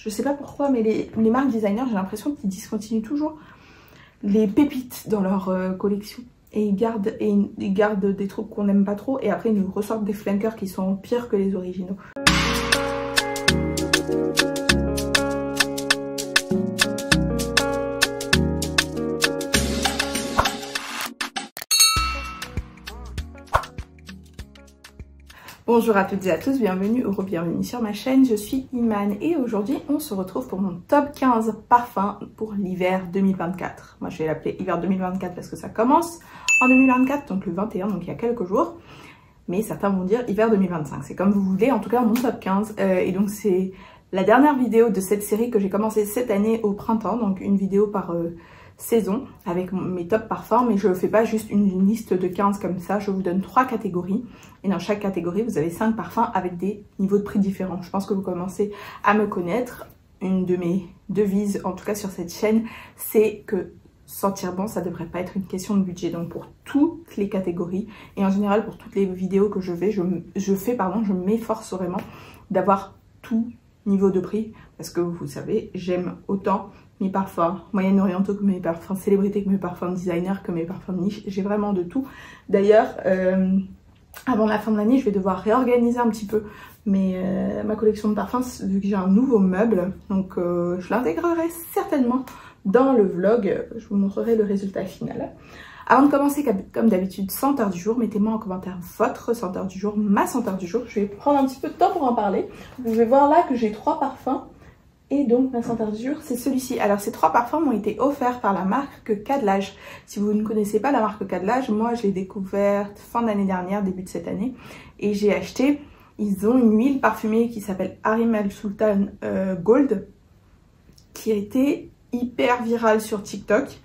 Je sais pas pourquoi, mais les marques designers, j'ai l'impression qu'ils discontinuent toujours les pépites dans leur collection. Et ils gardent des trucs qu'on n'aime pas trop et après ils nous ressortent des flankers qui sont pires que les originaux. Bonjour à toutes et à tous, bienvenue ou re-bienvenue sur ma chaîne, je suis Iman et aujourd'hui on se retrouve pour mon top 15 parfums pour l'hiver 2024. Moi je vais l'appeler hiver 2024 parce que ça commence en 2024, donc le 21, donc il y a quelques jours. Mais certains vont dire hiver 2025, c'est comme vous voulez, en tout cas mon top 15. Et donc c'est la dernière vidéo de cette série que j'ai commencé cette année au printemps, donc une vidéo par saison avec mes top parfums, mais je ne fais pas juste une liste de 15 comme ça, je vous donne 3 catégories et dans chaque catégorie vous avez 5 parfums avec des niveaux de prix différents. Je pense que vous commencez à me connaître. Une de mes devises en tout cas sur cette chaîne, c'est que sentir bon ça devrait pas être une question de budget. Donc pour toutes les catégories et en général pour toutes les vidéos que je m'efforce vraiment d'avoir tout niveau de prix parce que vous savez j'aime autant mes parfums moyen-orientaux que mes parfums célébrités, que mes parfums designers, que mes parfums de niche. J'ai vraiment de tout. D'ailleurs, avant la fin de l'année, je vais devoir réorganiser un petit peu ma collection de parfums vu que j'ai un nouveau meuble. Donc je l'intégrerai certainement dans le vlog. Je vous montrerai le résultat final. Avant de commencer, comme d'habitude, senteur du jour. Mettez-moi en commentaire votre senteur du jour, ma senteur du jour. Je vais prendre un petit peu de temps pour en parler. Vous pouvez voir là que j'ai 3 parfums. Et donc ma senteur du jour c'est celui-ci. Alors ces 3 parfums m'ont été offerts par la marque Cadlage. Si vous ne connaissez pas la marque Cadlage, moi je l'ai découverte fin d'année dernière, début de cette année. Et j'ai acheté, ils ont une huile parfumée qui s'appelle Harim Al Sultan Gold. Qui a été hyper virale sur TikTok.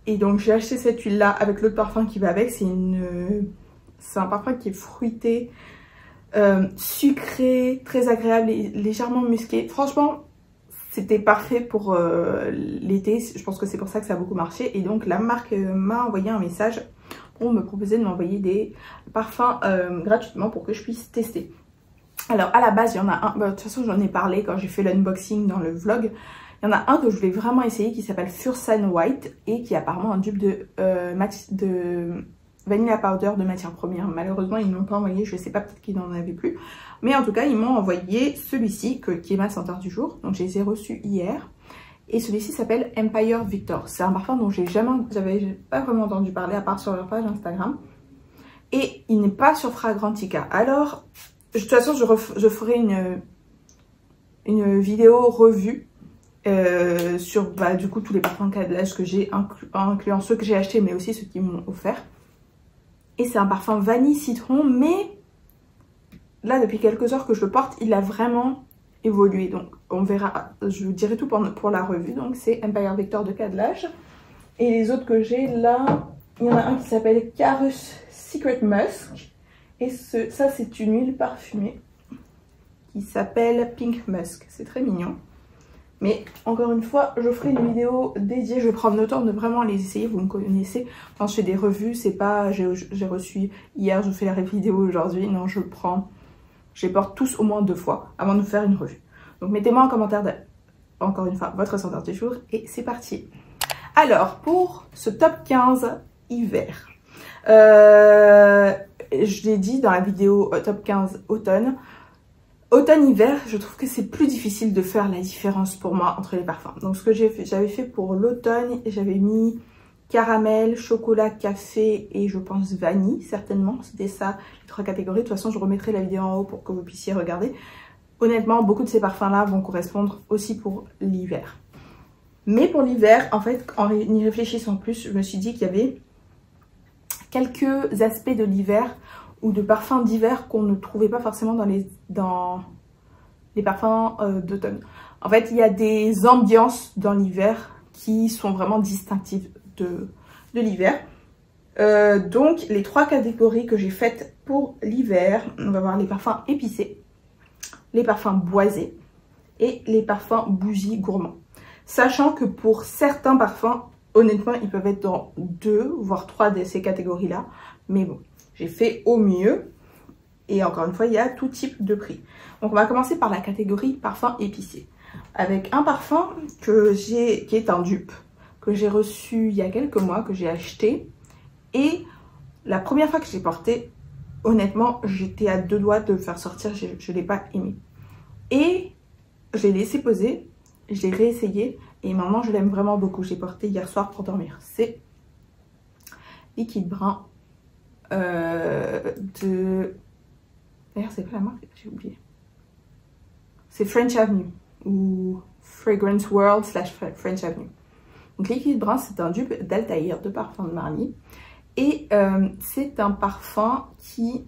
Et donc j'ai acheté cette huile là avec l'autre parfum qui va avec. C'est un parfum qui est fruité, sucré, très agréable et légèrement musqué. Franchement, c'était parfait pour l'été, je pense que c'est pour ça que ça a beaucoup marché. Et donc la marque m'a envoyé un message pour me proposer de m'envoyer des parfums gratuitement pour que je puisse tester. Alors à la base il y en a un, de toute façon j'en ai parlé quand j'ai fait l'unboxing dans le vlog. Il y en a un que je voulais vraiment essayer qui s'appelle Fursan White et qui est apparemment un dupe de Vanilla Powder de matière première. Malheureusement ils ne m'ont pas envoyé, je ne sais pas, peut-être qu'ils n'en avaient plus. Mais en tout cas ils m'ont envoyé celui-ci qui est ma senteur du jour. Donc je les ai reçus hier. Et celui-ci s'appelle Empire Victor. C'est un parfum dont j'avais pas vraiment entendu parler à part sur leur page Instagram. Et il n'est pas sur Fragrantica. Alors de toute façon je ferai une vidéo revue sur du coup tous les parfums Cadlage que j'ai, incluant ceux que j'ai achetés mais aussi ceux qui m'ont offert. Et c'est un parfum vanille citron, mais là depuis quelques heures que je le porte, il a vraiment évolué. Donc on verra, je vous dirai tout pour la revue. Donc c'est Empire Victor de Cadlage. Et les autres que j'ai là, il y en a un qui s'appelle Carus Secret Musk. Et ça c'est une huile parfumée qui s'appelle Pink Musk. C'est très mignon. Mais encore une fois, je ferai une vidéo dédiée. Je vais prendre le temps de vraiment les essayer. Vous me connaissez. Quand je fais des revues, c'est pas j'ai reçu hier, je fais la vidéo aujourd'hui. Non, je les porte tous au moins 2 fois avant de faire une revue. Donc mettez-moi en commentaire, encore une fois, votre senteur du jour. Et c'est parti. Alors, pour ce top 15 hiver. Je l'ai dit dans la vidéo top 15 automne. Automne-hiver, je trouve que c'est plus difficile de faire la différence pour moi entre les parfums. Donc ce que j'avais fait pour l'automne, j'avais mis caramel, chocolat, café et je pense vanille certainement. C'était ça les 3 catégories. De toute façon, je remettrai la vidéo en haut pour que vous puissiez regarder. Honnêtement, beaucoup de ces parfums-là vont correspondre aussi pour l'hiver. Mais pour l'hiver, en fait, en y réfléchissant plus, je me suis dit qu'il y avait quelques aspects de l'hiver ou de parfums d'hiver qu'on ne trouvait pas forcément dans les parfums d'automne. En fait, il y a des ambiances dans l'hiver qui sont vraiment distinctives de l'hiver. Donc, les 3 catégories que j'ai faites pour l'hiver, on va voir les parfums épicés, les parfums boisés et les parfums bougies gourmands. Sachant que pour certains parfums, honnêtement, ils peuvent être dans 2 voire 3 de ces catégories-là. Mais bon. J'ai fait au mieux et encore une fois il y a tout type de prix. Donc on va commencer par la catégorie parfum épicé. avec un parfum qui est un dupe, que j'ai reçu il y a quelques mois, que j'ai acheté. Et la première fois que je l'ai porté, honnêtement, j'étais à deux doigts de le faire sortir, je ne l'ai pas aimé. Et je l'ai laissé poser, je l'ai réessayé et maintenant je l'aime vraiment beaucoup. Je l'ai porté hier soir pour dormir. C'est Liquide Brun de... D'ailleurs, c'est pas la marque, j'ai oublié. C'est French Avenue ou Fragrance World / French Avenue. Donc Liquide Brun, c'est un dupe d'Altair, de parfum de Marni. Et c'est un parfum qui...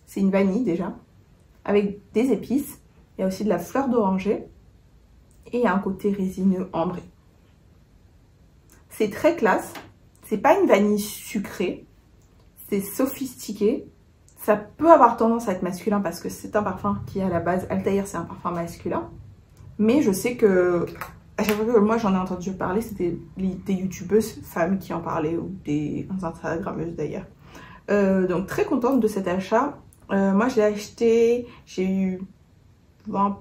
C'est une vanille déjà, avec des épices. Il y a aussi de la fleur d'oranger et il y a un côté résineux ambré. C'est très classe. C'est pas une vanille sucrée. C'est sophistiqué. Ça peut avoir tendance à être masculin parce que c'est un parfum qui, à la base, Altair, c'est un parfum masculin. Mais je sais que, à chaque fois que moi j'en ai entendu parler, c'était des youtubeuses femmes qui en parlaient ou des instagrammeuses d'ailleurs. Donc très contente de cet achat. Moi je l'ai acheté, j'ai eu 20%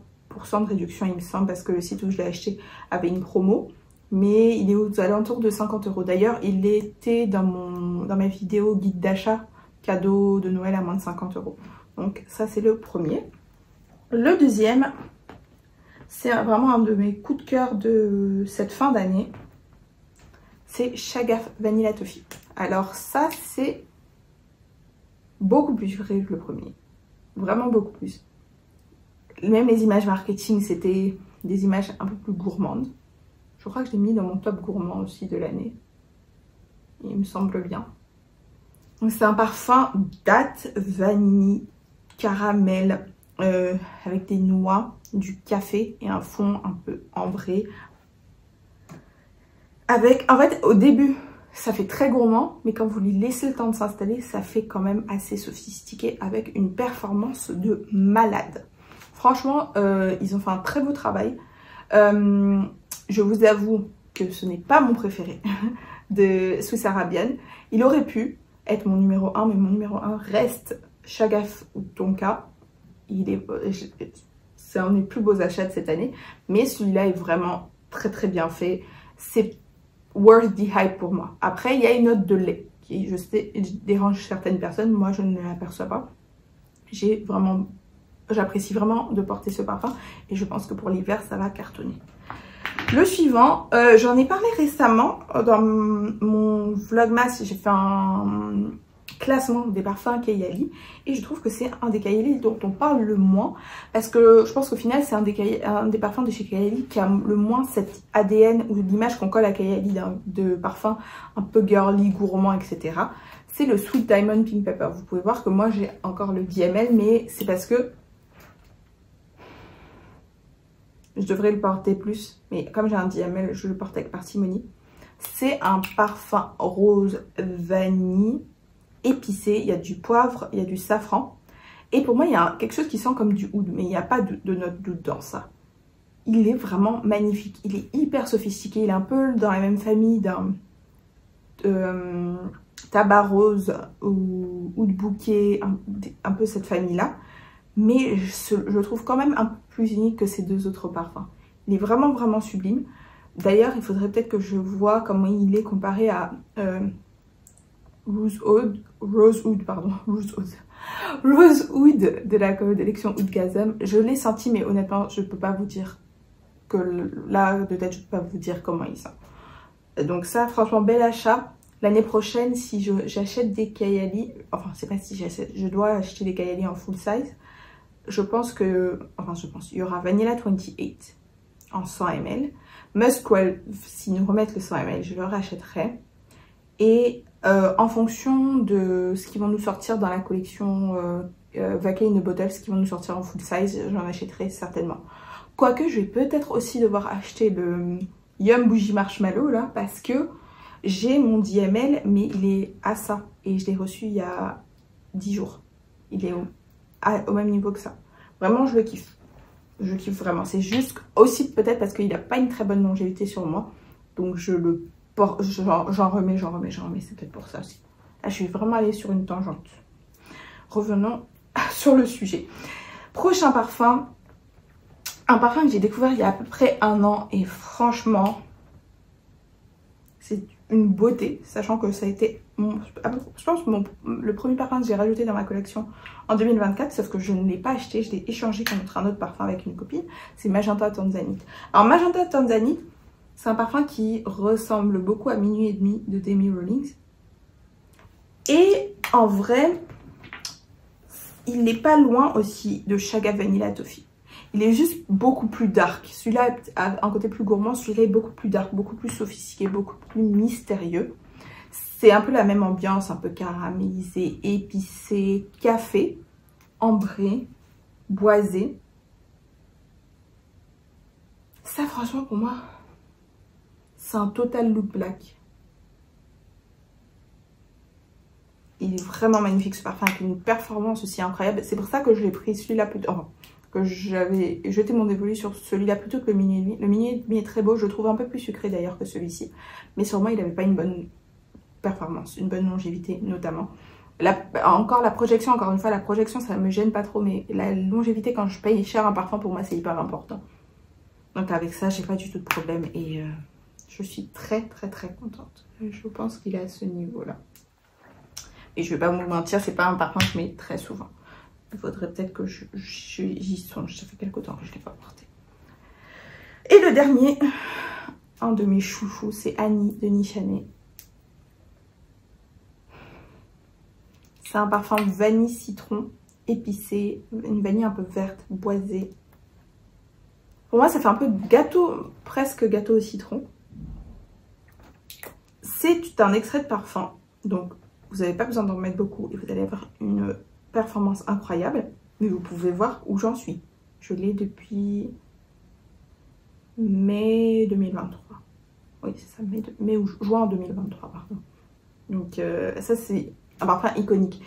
de réduction il me semble parce que le site où je l'ai acheté avait une promo. Mais il est aux alentours de 50 €. D'ailleurs, il était dans ma vidéo guide d'achat cadeau de Noël à moins de 50 €. Donc ça, c'est le premier. Le deuxième, c'est vraiment un de mes coups de cœur de cette fin d'année. C'est Shagaf Vanilla Toffee. Alors ça, c'est beaucoup plus sucré que le premier. Vraiment beaucoup plus. Même les images marketing, c'était des images un peu plus gourmandes. Je crois que je l'ai mis dans mon top gourmand aussi de l'année. Il me semble bien. C'est un parfum date, vanille, caramel, avec des noix, du café et un fond un peu ambré. En fait, au début, ça fait très gourmand, mais quand vous lui laissez le temps de s'installer, ça fait quand même assez sophistiqué avec une performance de malade. Franchement, ils ont fait un très beau travail. Je vous avoue que ce n'est pas mon préféré de Swiss Arabian. Il aurait pu être mon numéro 1, mais mon numéro 1 reste Shagaf ou Tonka. C'est un des plus beaux achats de cette année. Mais celui-là est vraiment très très bien fait. C'est worth the hype pour moi. Après, il y a une note de lait qui, je sais, dérange certaines personnes. Moi, je ne l'aperçois pas. J'apprécie vraiment de porter ce parfum. Et je pense que pour l'hiver, ça va cartonner. Le suivant, j'en ai parlé récemment dans mon vlogmas, j'ai fait un classement des parfums Kayali et je trouve que c'est un des Kayali dont on parle le moins parce que je pense qu'au final c'est un des parfums de chez Kayali qui a le moins cet ADN ou l'image qu'on colle à Kayali de parfum un peu girly, gourmand, etc. C'est le Sweet Diamond Pink Pepper. Vous pouvez voir que moi j'ai encore le 10 ml mais c'est parce que je devrais le porter plus, mais comme j'ai un 10 ml, je le porte avec parcimonie. C'est un parfum rose vanille épicé. Il y a du poivre, il y a du safran. Et pour moi, il y a quelque chose qui sent comme du oud, mais il n'y a pas de note d'oud dans ça. Il est vraiment magnifique. Il est hyper sophistiqué. Il est un peu dans la même famille d'un tabac rose ou oud bouquet, un peu cette famille-là. Mais je le trouve quand même un peu plus unique que ces deux autres parfums. Il est vraiment, vraiment sublime. D'ailleurs, il faudrait peut-être que je vois comment il est comparé à Rosewood de la collection Oud Gazem. Je l'ai senti, mais honnêtement, je ne peux pas vous dire que là, de tête, je ne peux pas vous dire comment il sent. Donc ça, franchement, bel achat. L'année prochaine, si j'achète des Kayali, enfin, c'est pas si j'achète, je dois acheter des Kayali en full size. Il y aura Vanilla 28 en 100 ml. Musk 12, s'ils nous remettent le 100 ml, je le rachèterai. Et en fonction de ce qu'ils vont nous sortir dans la collection Vacay in a Bottle, ce qu'ils vont nous sortir en full size, j'en achèterai certainement. Quoique, je vais peut-être aussi devoir acheter le Yum Bougie Marshmallow, là, parce que j'ai mon 10 ml, mais il est à ça. Et je l'ai reçu il y a 10 jours. Il est au même niveau que ça. Vraiment, je le kiffe. Je kiffe vraiment. C'est juste aussi peut-être parce qu'il n'a pas une très bonne longévité sur moi. Donc je le porte, j'en remets. C'est peut-être pour ça aussi. Là, je suis vraiment allée sur une tangente. Revenons sur le sujet. Prochain parfum. Un parfum que j'ai découvert il y a à peu près 1 an et franchement, c'est une beauté, sachant que ça a été, je pense, le premier parfum que j'ai rajouté dans ma collection en 2024, sauf que je ne l'ai pas acheté, je l'ai échangé contre un autre parfum avec une copine, c'est Magenta Tanzanite. Alors Magenta Tanzanite, c'est un parfum qui ressemble beaucoup à Minuit et demi de Demi Rawlings. Et en vrai, il n'est pas loin aussi de Chaga Vanilla Toffee. Il est juste beaucoup plus dark. Celui-là a un côté plus gourmand, celui-là est beaucoup plus dark, beaucoup plus sophistiqué, beaucoup plus mystérieux. C'est un peu la même ambiance, un peu caramélisé, épicé, café, ambré, boisé. Ça, franchement, pour moi, c'est un total look black. Il est vraiment magnifique ce parfum, avec une performance aussi incroyable. C'est pour ça que je l'ai pris celui-là plutôt... Enfin, que j'avais jeté mon dévolu sur celui-là plutôt que le Minuit et demi. Le Minuit et demi est très beau, je le trouve un peu plus sucré d'ailleurs que celui-ci. Mais sûrement, il n'avait pas une bonne performance, une bonne longévité notamment. Encore la projection, encore une fois, la projection, ça me gêne pas trop. Mais la longévité, quand je paye cher un parfum, pour moi, c'est hyper important. Donc avec ça, j'ai pas du tout de problème. Et je suis très contente. Je pense qu'il est à ce niveau-là. Et je vais pas vous mentir, c'est pas un parfum que je mets très souvent. Il faudrait peut-être que j'y songe. Ça fait quelque temps que je ne l'ai pas porté. Et le dernier, un de mes chouchous, c'est Annie de Nichane. C'est un parfum vanille citron épicé, une vanille un peu verte, boisée. Pour moi, ça fait un peu gâteau, presque gâteau au citron. C'est un extrait de parfum, donc vous n'avez pas besoin d'en mettre beaucoup et vous allez avoir une performance incroyable, mais vous pouvez voir où j'en suis. Je l'ai depuis mai 2023. Oui, c'est ça, juin 2023, pardon. Donc ça, c'est un parfum iconique.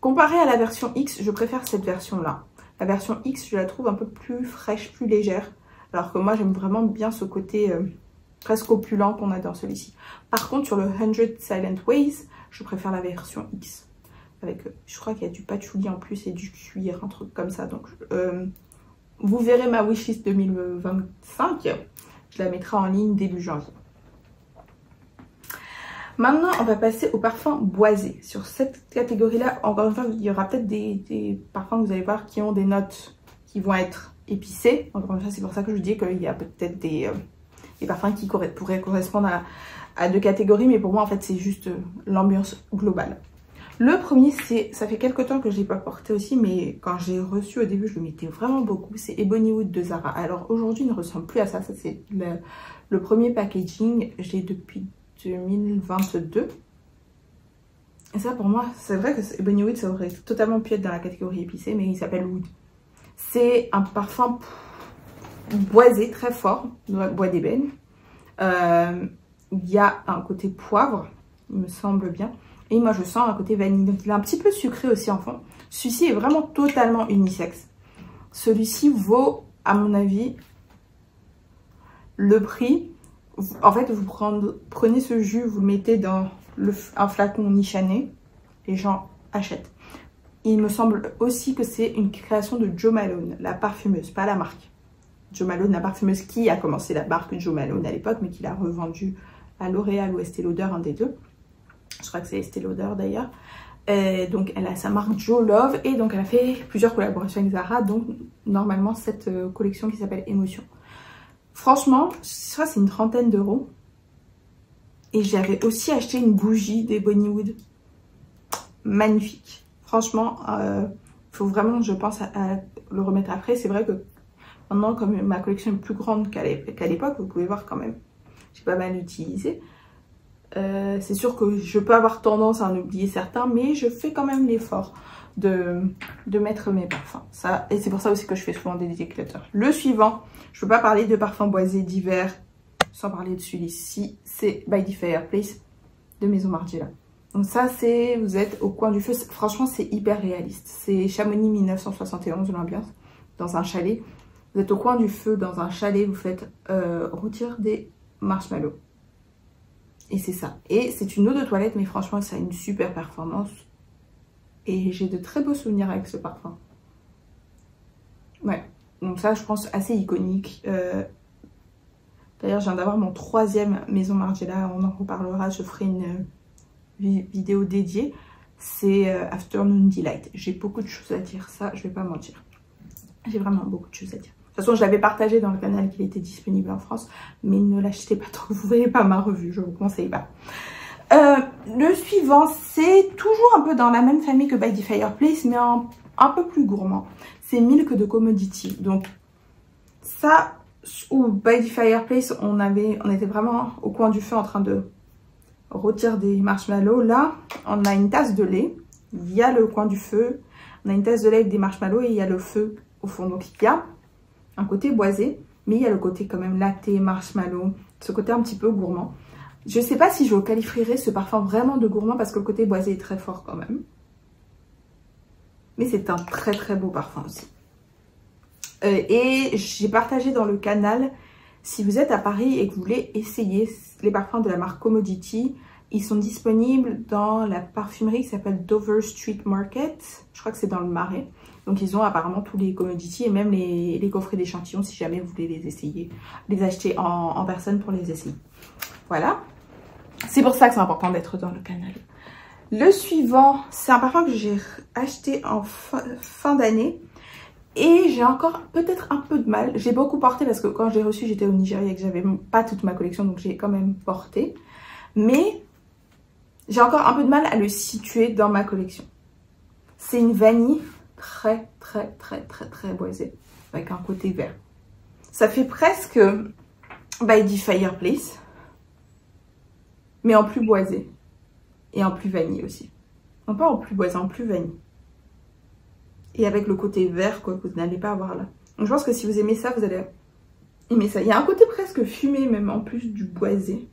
Comparé à la version X, je préfère cette version-là. La version X, je la trouve un peu plus fraîche, plus légère, alors que moi, j'aime vraiment bien ce côté presque opulent qu'on a dans celui-ci. Par contre, sur le 100 Silent Ways, je préfère la version X. Avec, je crois qu'il y a du patchouli en plus et du cuir, un truc comme ça. Donc, vous verrez ma wishlist 2025. Je la mettrai en ligne début janvier. Maintenant, on va passer aux parfums boisés. Sur cette catégorie-là, encore une fois, il y aura peut-être des parfums que vous allez voir qui ont des notes qui vont être épicées. Encore une fois, c'est pour ça que je dis qu'il y a peut-être des parfums qui pourraient correspondre à 2 catégories. Mais pour moi, en fait, c'est juste l'ambiance globale. Le premier, ça fait quelques temps que je ne l'ai pas porté aussi, mais quand j'ai reçu au début, je le mettais vraiment beaucoup. C'est Ebonywood de Zara. Alors aujourd'hui, il ne ressemble plus à ça. Ça, c'est le premier packaging. Je l'ai depuis 2022. Et ça, pour moi, c'est vrai que Ebonywood, ça aurait totalement pu être dans la catégorie épicée, mais il s'appelle Wood. C'est un parfum boisé, très fort, bois d'ébène. Il y a un côté poivre, il me semble bien. Et moi, je sens un côté vanille. Donc, il est un petit peu sucré aussi en fond. Celui-ci est vraiment totalement unisexe. Celui-ci vaut, à mon avis, le prix. En fait, vous prenez ce jus, vous le mettez dans un flacon Nichane. Les gens achètent. Il me semble aussi que c'est une création de Jo Malone, la parfumeuse, pas la marque. Jo Malone, la parfumeuse qui a commencé la marque Jo Malone à l'époque, mais qui l'a revendue à L'Oréal ou Estée Lauder, un des deux. Je crois que c'est Estée Lauder d'ailleurs. Donc elle a sa marque Jo Love et donc elle a fait plusieurs collaborations avec Zara, donc normalement cette collection qui s'appelle Émotion. Franchement, ça c'est une 30aine d'euros. Et j'avais aussi acheté une bougie d'Ebonywood. Magnifique. Franchement, faut vraiment, je pense, à le remettre après. C'est vrai que maintenant, comme ma collection est plus grande qu'à l'époque, vous pouvez voir quand même, j'ai pas mal utilisé. C'est sûr que je peux avoir tendance à en oublier certains, mais je fais quand même l'effort de mettre mes parfums. Ça, et c'est pour ça aussi que je fais souvent des déclateurs. Le suivant, je ne peux pas parler de parfums boisés d'hiver sans parler de celui-ci. C'est By the Fireplace de Maison Margiela. Donc ça, c'est, vous êtes au coin du feu. Franchement, c'est hyper réaliste. C'est Chamonix 1971, l'ambiance, dans un chalet. Vous êtes au coin du feu, dans un chalet, vous faites rôtir des marshmallows. Et c'est ça. Et c'est une eau de toilette, mais franchement, ça a une super performance. Et j'ai de très beaux souvenirs avec ce parfum. Ouais. Donc ça, je pense, assez iconique. D'ailleurs, je viens d'avoir mon 3e Maison Margiela, on en reparlera, je ferai une vidéo dédiée. C'est Afternoon Delight. J'ai beaucoup de choses à dire, ça, je vais pas mentir. J'ai vraiment beaucoup de choses à dire. De toute façon, je l'avais partagé dans le canal qu'il était disponible en France, mais ne l'achetez pas trop, vous voyez pas ma revue, je vous conseille pas. Le suivant, c'est toujours un peu dans la même famille que By the Fireplace, mais un peu plus gourmand. C'est Milk de Commodity. Donc ça, ou By the Fireplace, on était vraiment au coin du feu en train de rôtir des marshmallows. Là, on a une tasse de lait, il y a le coin du feu, on a une tasse de lait avec des marshmallows et il y a le feu au fond. Donc il y a un côté boisé, mais il y a le côté quand même latte, marshmallow, ce côté un petit peu gourmand. Je ne sais pas si je qualifierais ce parfum vraiment de gourmand parce que le côté boisé est très fort quand même. Mais c'est un très très beau parfum aussi. Et j'ai partagé dans le canal, si vous êtes à Paris et que vous voulez essayer les parfums de la marque Commodity, ils sont disponibles dans la parfumerie qui s'appelle Dover Street Market. Je crois que c'est dans le Marais. Donc ils ont apparemment tous les Commodity et même les coffrets d'échantillons si jamais vous voulez les essayer. Les acheter en personne pour les essayer. Voilà. C'est pour ça que c'est important d'être dans le canal. Le suivant, c'est un parfum que j'ai acheté en fin d'année. Et j'ai encore peut-être un peu de mal. J'ai beaucoup porté parce que quand je l'ai reçu, j'étais au Nigeria et que j'avais pas toute ma collection. Donc j'ai quand même porté. Mais j'ai encore un peu de mal à le situer dans ma collection. C'est une vanille très boisée. Avec un côté vert. Ça fait presque By the Fireplace. Mais en plus boisé. Et en plus vanille aussi. Non pas en plus boisé, en plus vanille. Et avec le côté vert quoi, que vous n'allez pas avoir là. Donc je pense que si vous aimez ça, vous allez aimer ça. Il y a un côté presque fumé même en plus du boisé.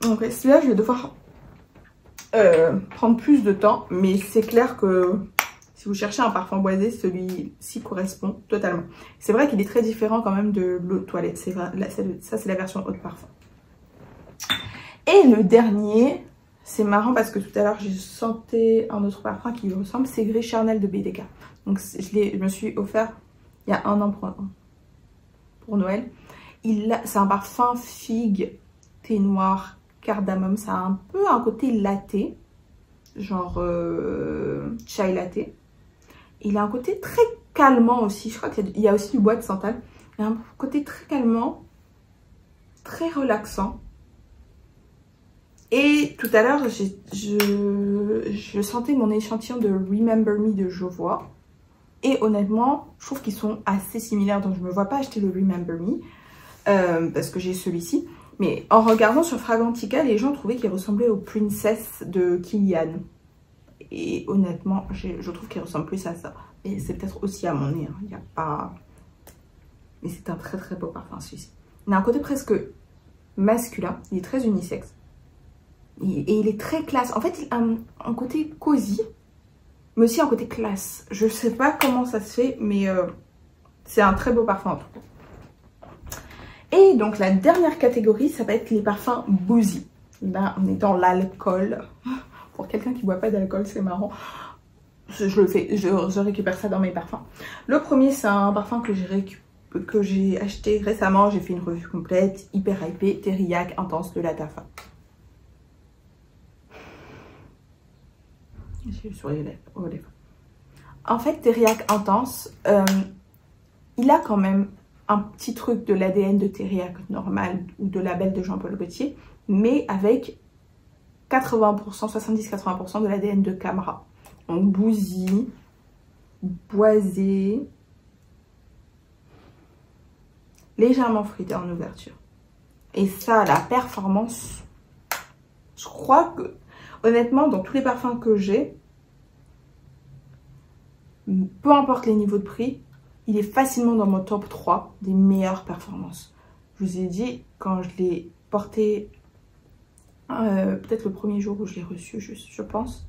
Donc celui-là, je vais devoir prendre plus de temps. Mais c'est clair que si vous cherchez un parfum boisé, celui-ci correspond totalement. C'est vrai qu'il est très différent quand même de l'eau de toilette. C'est vrai, là, ça c'est la version eau de parfum. Et le dernier, c'est marrant parce que tout à l'heure, j'ai senti un autre parfum qui lui ressemble. C'est Gris Charnel de BDK. Donc, je me suis offert il y a 1 an pour Noël. C'est un parfum figue, thé noir, cardamome. Ça a un peu un côté latte, genre chai latte. Il a un côté très calmant aussi. Je crois qu'il y a aussi du bois de santal. Il y a un côté très calmant, très relaxant. Et tout à l'heure, je sentais mon échantillon de Remember Me de Jovois. Et honnêtement, je trouve qu'ils sont assez similaires. Donc je ne me vois pas acheter le Remember Me. Parce que j'ai celui-ci. Mais en regardant sur Fragrantica, les gens trouvaient qu'il ressemblait au Princess de Kilian. Et honnêtement, je trouve qu'il ressemble plus à ça. Et c'est peut-être aussi à mon nez. Il n'y a pas... Mais c'est un très beau parfum celui-ci. Il a un côté presque masculin. Il est très unisexe. Et il est très classe. En fait, il a un côté cosy, mais aussi un côté classe. Je ne sais pas comment ça se fait, mais c'est un très beau parfum en tout cas. Et donc, la dernière catégorie, ça va être les parfums boozy. Là, on est dans l'alcool. Pour quelqu'un qui ne boit pas d'alcool, c'est marrant. Je le fais, je récupère ça dans mes parfums. Le premier, c'est un parfum que j'ai acheté récemment. J'ai fait une revue complète, hyper hypée, Thériaque Intense de Lattafa. J'ai sur les lèvres. En fait, Thériaque Intense, il a quand même un petit truc de l'ADN de Thériaque normal ou de label de Jean-Paul Gaultier, mais avec 80%, 70-80% de l'ADN de Camera. Donc bousy, boisé, légèrement fruité en ouverture. Et ça, la performance, je crois que, honnêtement, dans tous les parfums que j'ai, peu importe les niveaux de prix, il est facilement dans mon top 3 des meilleures performances. Je vous ai dit, quand je l'ai porté, peut-être le premier jour où je l'ai reçu, je pense,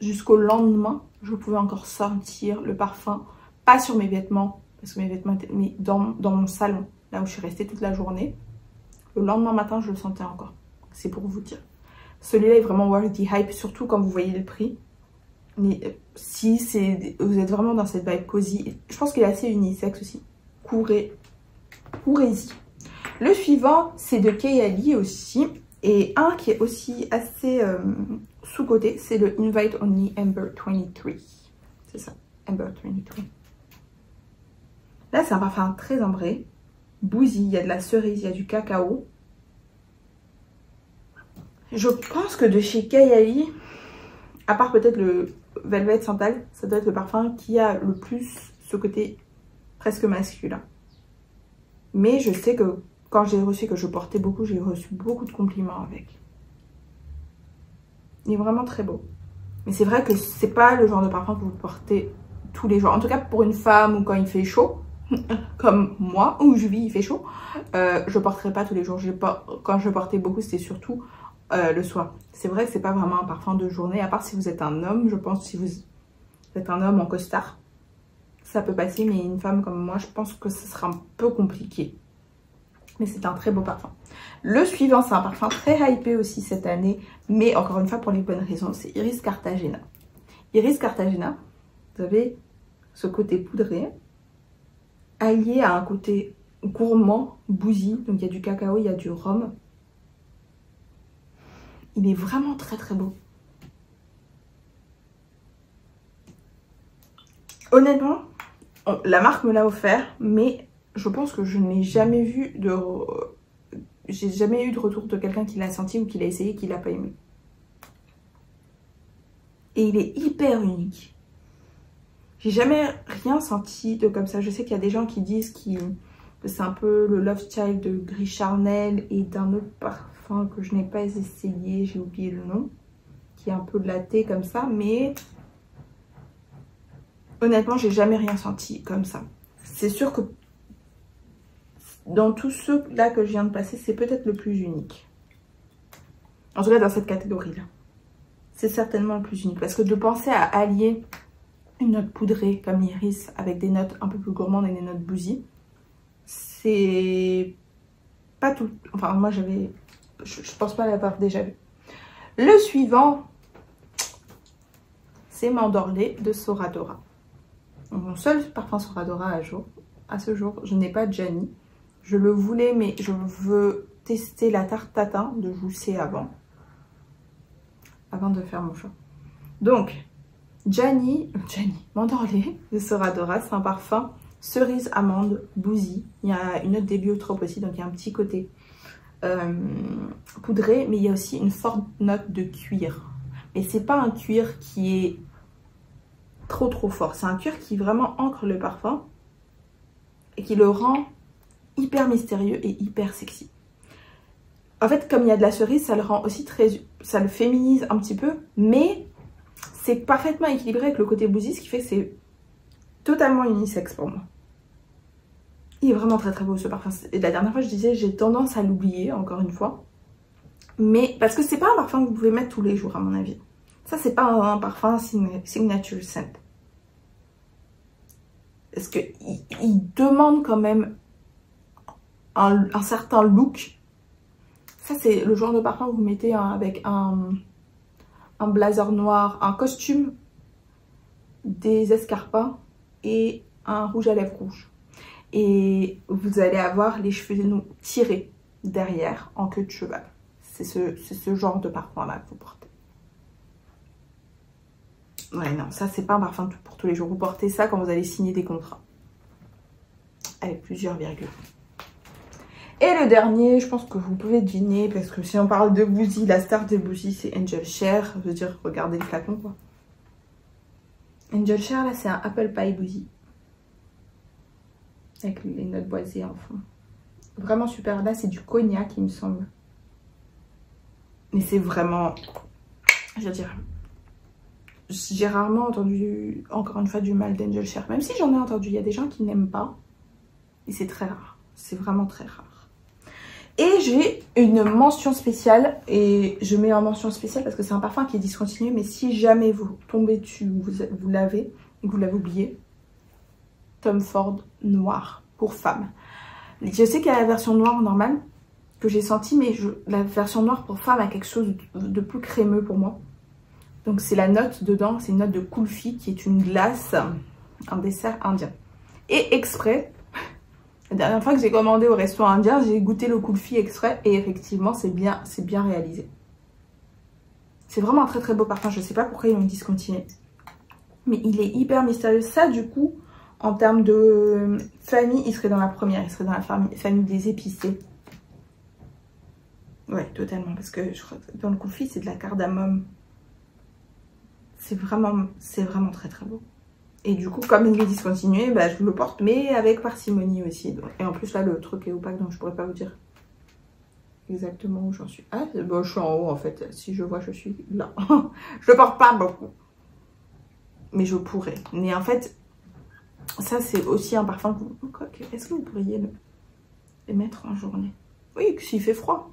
jusqu'au lendemain, je pouvais encore sentir le parfum, pas sur mes vêtements, parce que mes vêtements étaient, mais dans mon salon, là où je suis restée toute la journée. Le lendemain matin, je le sentais encore. C'est pour vous dire. Celui-là est vraiment worth the hype, surtout quand vous voyez le prix. Mais si vous êtes vraiment dans cette vibe cosy, je pense qu'il est assez unisexe aussi. Courez-y. Le suivant, c'est de Kayali aussi. Et un qui est aussi assez sous-côté, c'est le Invite Only Amber 23. C'est ça, Amber 23. Là, c'est un parfum très ambré. Boozy, il y a de la cerise, il y a du cacao. Je pense que de chez Kayali, à part peut-être le Velvet Santal, ça doit être le parfum qui a le plus ce côté presque masculin. Mais je sais que quand j'ai reçu, que je portais beaucoup, j'ai reçu beaucoup de compliments avec. Il est vraiment très beau. Mais c'est vrai que c'est pas le genre de parfum que vous portez tous les jours. En tout cas pour une femme ou quand il fait chaud, comme moi, où je vis, il fait chaud, je porterai pas tous les jours. Quand je portais beaucoup, c'était surtout le soir. C'est vrai que c'est pas vraiment un parfum de journée, à part si vous êtes un homme. Je pense si vous êtes un homme en costard, ça peut passer, mais une femme comme moi, je pense que ce sera un peu compliqué. Mais c'est un très beau parfum. Le suivant, c'est un parfum très hypé aussi cette année, mais encore une fois pour les bonnes raisons, c'est Iris Cartagena. Iris Cartagena, vous avez ce côté poudré, allié à un côté gourmand, boozy, donc il y a du cacao, il y a du rhum. Il est vraiment très très beau. Honnêtement, la marque me l'a offert, mais je pense que je n'ai jamais vu de... J'ai jamais eu de retour de quelqu'un qui l'a senti ou qui l'a essayé, qui l'a pas aimé. Et il est hyper unique. J'ai jamais rien senti de comme ça. Je sais qu'il y a des gens qui disent que c'est un peu le Love Child de Gris Charnel et d'un autre parfum que je n'ai pas essayé, j'ai oublié le nom, qui est un peu laté comme ça, mais honnêtement, j'ai jamais rien senti comme ça. C'est sûr que dans tous ceux-là que je viens de passer, c'est peut-être le plus unique. En tout cas, dans cette catégorie-là. C'est certainement le plus unique. Parce que de penser à allier une note poudrée comme Iris avec des notes un peu plus gourmandes et des notes boozy, c'est pas tout... Enfin, moi, je pense pas l'avoir déjà vu. Le suivant, c'est Mandorlé de Soradora. Mon seul parfum Soradora à ce jour, je n'ai pas Gianni. Je le voulais, mais je veux tester la tarte tatin de Joussé avant de faire mon choix. Donc, Mandorlé de Soradora, c'est un parfum cerise amande boozy. Il y a une note d'héliotrope aussi, donc il y a un petit côté poudré, mais il y a aussi une forte note de cuir. Mais c'est pas un cuir qui est trop fort, c'est un cuir qui vraiment ancre le parfum et qui le rend hyper mystérieux et hyper sexy. En fait, comme il y a de la cerise, ça le rend aussi ça le féminise un petit peu, mais c'est parfaitement équilibré avec le côté boozy, ce qui fait que c'est totalement unisexe pour moi. Il est vraiment très beau ce parfum. Et la dernière fois, je disais, j'ai tendance à l'oublier, encore une fois. Mais parce que c'est pas un parfum que vous pouvez mettre tous les jours, à mon avis. Ça, c'est pas un parfum signature scent. Parce qu'il demande quand même un certain look. Ça, c'est le genre de parfum que vous mettez avec un blazer noir, un costume, des escarpins et un rouge à lèvres rouge. Et vous allez avoir les cheveux tirés derrière en queue de cheval. C'est ce genre de parfum là que vous portez. Ouais, non, ça c'est pas un parfum pour tous les jours. Vous portez ça quand vous allez signer des contrats avec plusieurs virgules. Et le dernier, je pense que vous pouvez deviner, parce que si on parle de Boozy, la star de Boozy, c'est Angel Share. Je veux dire, regardez le flacon, quoi. Angel Share, là, c'est un Apple Pie Boozy. Avec les notes boisées en fond. Vraiment super. Là, c'est du cognac, il me semble. Mais c'est vraiment... Je veux dire... J'ai rarement entendu, encore une fois, du mal d'Angel Share. Même si j'en ai entendu, il y a des gens qui n'aiment pas. Et c'est très rare. C'est vraiment très rare. Et j'ai une mention spéciale, et je mets en mention spéciale parce que c'est un parfum qui est discontinué, mais si jamais vous tombez dessus, vous l'avez, et que vous l'avez oublié, Tom Ford noir pour femme. Je sais qu'il y a la version noire normale que j'ai sentie, mais la version noire pour femme a quelque chose de plus crémeux pour moi. Donc c'est la note dedans, c'est une note de kulfi qui est une glace, un dessert indien. Et exprès, la dernière fois que j'ai commandé au restaurant indien, j'ai goûté le kulfi exprès et effectivement c'est bien réalisé. C'est vraiment un très très beau parfum, je sais pas pourquoi ils l'ont discontinué. Mais il est hyper mystérieux. Ça du coup, en termes de famille, il serait dans la première, il serait dans la famille des épicés. Ouais, totalement, parce que je crois que dans le kulfi, c'est de la cardamome. C'est vraiment très très beau. Et du coup, comme il est discontinué, bah, je le porte, mais avec parcimonie aussi. Donc. Et en plus, là, le truc est opaque, donc je pourrais pas vous dire exactement où j'en suis. Ah, bon, je suis en haut, en fait. Si je vois, je suis là. Je le porte pas beaucoup. Mais je pourrais. Mais en fait, ça, c'est aussi un parfum que vous... Est-ce que vous pourriez le mettre en journée? Oui, s'il fait froid.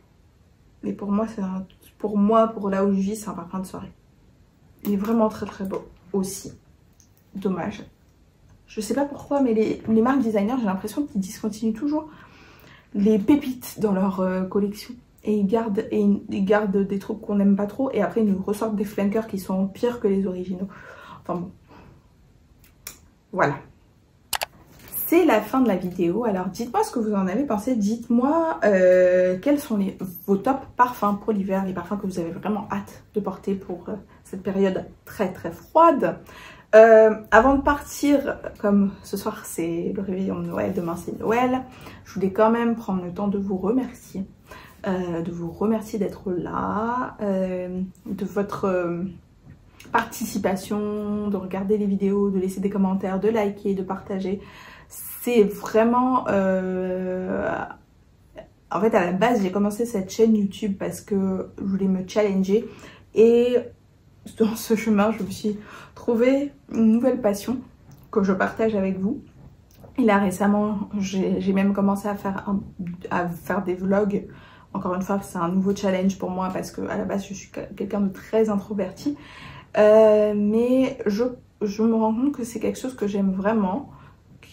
Mais pour moi, pour là où je vis, c'est un parfum de soirée. Il est vraiment très très beau aussi. Dommage. Je sais pas pourquoi, mais les marques designers, j'ai l'impression qu'ils discontinuent toujours les pépites dans leur collection. Et ils gardent des trucs qu'on n'aime pas trop. Et après, ils nous ressortent des flankers qui sont pires que les originaux. Enfin bon. Voilà. C'est la fin de la vidéo. Alors dites-moi ce que vous en avez pensé. Dites-moi quels sont vos top parfums pour l'hiver. Les parfums que vous avez vraiment hâte de porter pour cette période très très froide. Avant de partir, comme ce soir c'est le réveillon de Noël, demain c'est Noël, je voulais quand même prendre le temps de vous remercier. D'être là, de votre participation, de regarder les vidéos, de laisser des commentaires, de liker, de partager. C'est vraiment... En fait, à la base, j'ai commencé cette chaîne YouTube parce que je voulais me challenger. Et dans ce chemin, je me suis trouvé une nouvelle passion que je partage avec vous. Et là, récemment, j'ai même commencé à faire des vlogs. Encore une fois, c'est un nouveau challenge pour moi parce qu'à la base, je suis quelqu'un de très introverti. Mais je me rends compte que c'est quelque chose que j'aime vraiment,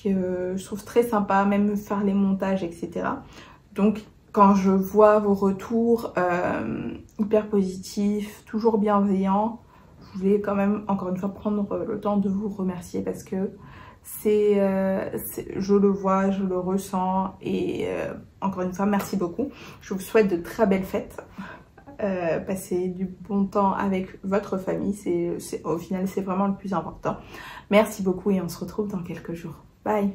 que je trouve très sympa, même faire les montages, etc. Donc, quand je vois vos retours hyper positifs, toujours bienveillants, je voulais quand même, encore une fois, prendre le temps de vous remercier parce que je le vois, je le ressens et encore une fois, merci beaucoup. Je vous souhaite de très belles fêtes. Passer du bon temps avec votre famille, au final, c'est vraiment le plus important. Merci beaucoup et on se retrouve dans quelques jours. Bye!